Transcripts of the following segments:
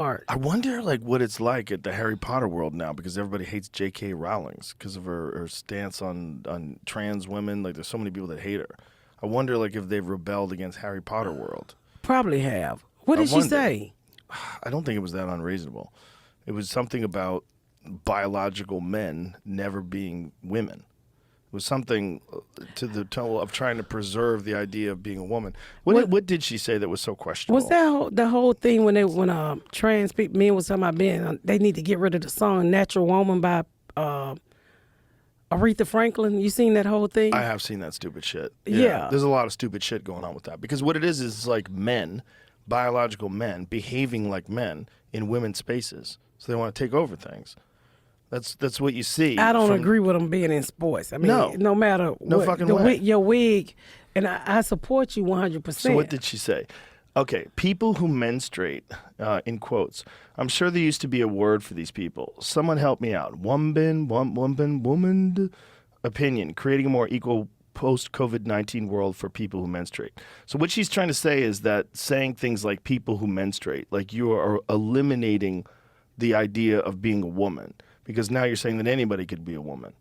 art. I wonder, like, what it's like at the Harry Potter world now because everybody hates J.K. Rowling because of her stance on trans women. Like, there's so many people that hate her. I wonder, like, if they've rebelled against Harry Potter world. Probably have. What did she say? I don't think it was that unreasonable. It was something about biological men never being women. It was something to the tone of trying to preserve the idea of being a woman. What did she say that was so questionable? Was that the whole thing when trans people, men was talking about they need to get rid of the song "Natural Woman" by Aretha Franklin? You seen that whole thing? I have seen that stupid shit. Yeah. There's a lot of stupid shit going on with that because what it is like men, biological men, behaving like men in women's spaces. So they want to take over things. That's what you see. I don't agree with them being in sports. I mean, no matter what, fucking way. Your wig, and I support you 100%. So what did she say? Okay, people who menstruate, in quotes. I'm sure there used to be a word for these people. Someone help me out. Woman opinion, creating a more equal post-COVID-19 world for people who menstruate. So what she's trying to say is that saying things like people who menstruate, like you are eliminating the idea of being a woman. Because now you're saying that anybody could be a woman.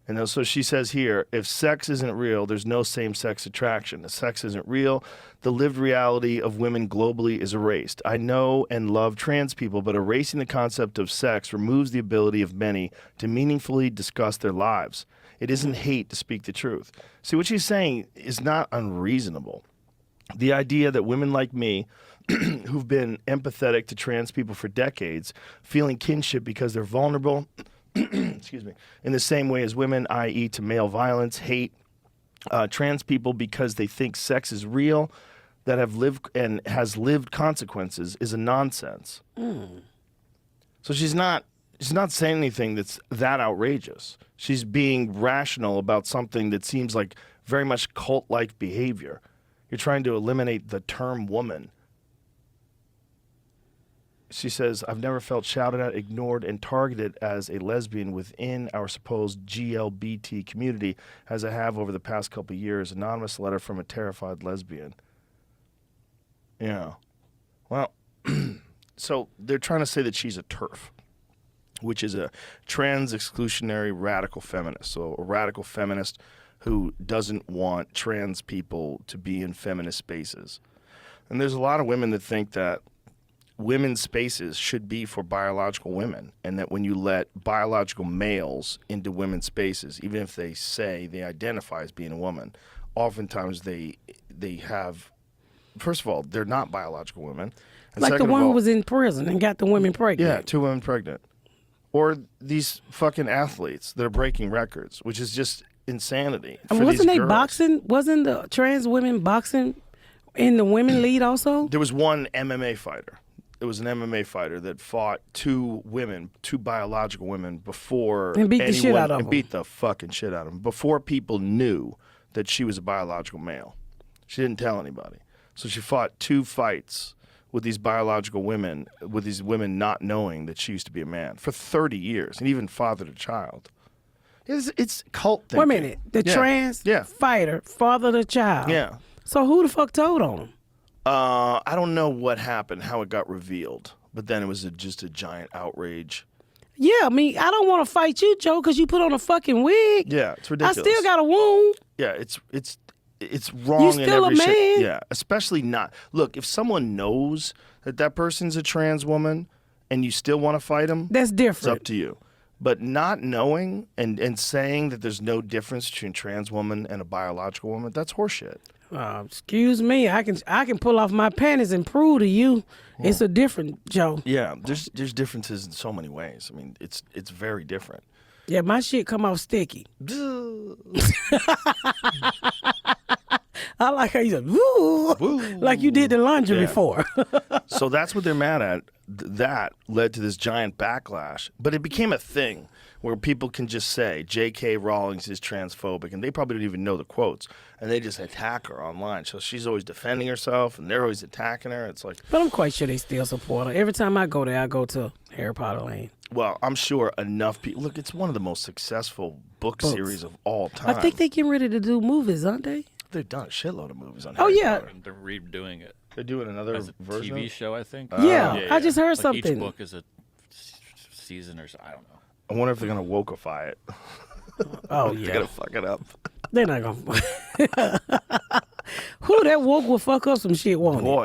And so she says here, if sex isn't real, there's no same-sex attraction. If sex isn't real, the lived reality of women globally is erased. I know and love trans people, but erasing the concept of sex removes the ability of many to meaningfully discuss their lives. It isn't hate to speak the truth. See, what she's saying is not unreasonable. The idea that women like me who've been empathetic to trans people for decades, feeling kinship because they're vulnerable, excuse me, in the same way as women, i.e. to male violence, hate trans people because they think sex is real, that have lived and has lived consequences, is a nonsense. So she's not saying anything that's that outrageous. She's being rational about something that seems like very much cult-like behavior. You're trying to eliminate the term woman. She says, I've never felt shouted at, ignored, and targeted as a lesbian within our supposed GLBT community as I have over the past couple of years. Anonymous letter from a terrified lesbian. Yeah. Well, so they're trying to say that she's a TERF, which is a trans exclusionary radical feminist. So a radical feminist who doesn't want trans people to be in feminist spaces. And there's a lot of women that think that women's spaces should be for biological women, and that when you let biological males into women's spaces, even if they say they identify as being a woman, oftentimes they have, first of all, they're not biological women. And like the one who was in prison and got the women pregnant. Yeah, 2 women pregnant. Or these fucking athletes that are breaking records, which is just insanity. And wasn't they boxing? Wasn't the trans women boxing in the women lead also? There was one MMA fighter. It was an MMA fighter that fought 2 women, 2 biological women before and beat the shit out of them. And beat the fucking shit out of them before people knew that she was a biological male. She didn't tell anybody. So she fought 2 fights with these biological women, with these women not knowing that she used to be a man for 30 years, and even fathered a child. It's cult thinking. Wait a minute. The trans fighter fathered a child. Yeah. So who the fuck told on him? I don't know what happened, how it got revealed, but then it was just a giant outrage. Yeah, I mean, I don't want to fight you, Joe, because you put on a fucking wig. Yeah, it's ridiculous. I still got a wound. Yeah, it's wrong. You still in every a man. shit. Yeah, especially not. Look, if someone knows that person's a trans woman and you still want to fight them, that's different. It's up to you. But not knowing and saying that there's no difference between a trans woman and a biological woman, that's horseshit. Excuse me, I can pull off my panties and prove to you it's a different Joe. Yeah, there's differences in so many ways. I mean, it's very different. Yeah, my shit come out sticky. I like how you said, woo, like you did the laundry before. So that's what they're mad at. That led to this giant backlash. But it became a thing where people can just say, J.K. Rowling is transphobic, and they probably don't even know the quotes, and they just attack her online. So she's always defending herself, and they're always attacking her. It's like, but I'm quite sure they still support her. Every time I go there, I go to Harry Potter Lane. Well, I'm sure enough people. Look, it's one of the most successful book series of all time. I think they're getting ready to do movies, aren't they? They've done a shitload of movies on Harry Potter. They're redoing it. They're doing another As a version. TV show, I think. Yeah, I just heard Like something. Each book is a season or so. I don't know. I wonder if they're gonna wokeify it. Oh They're yeah, gonna fuck it up. they're not gonna. Who that woke will fuck up some shit, won't it? Boy.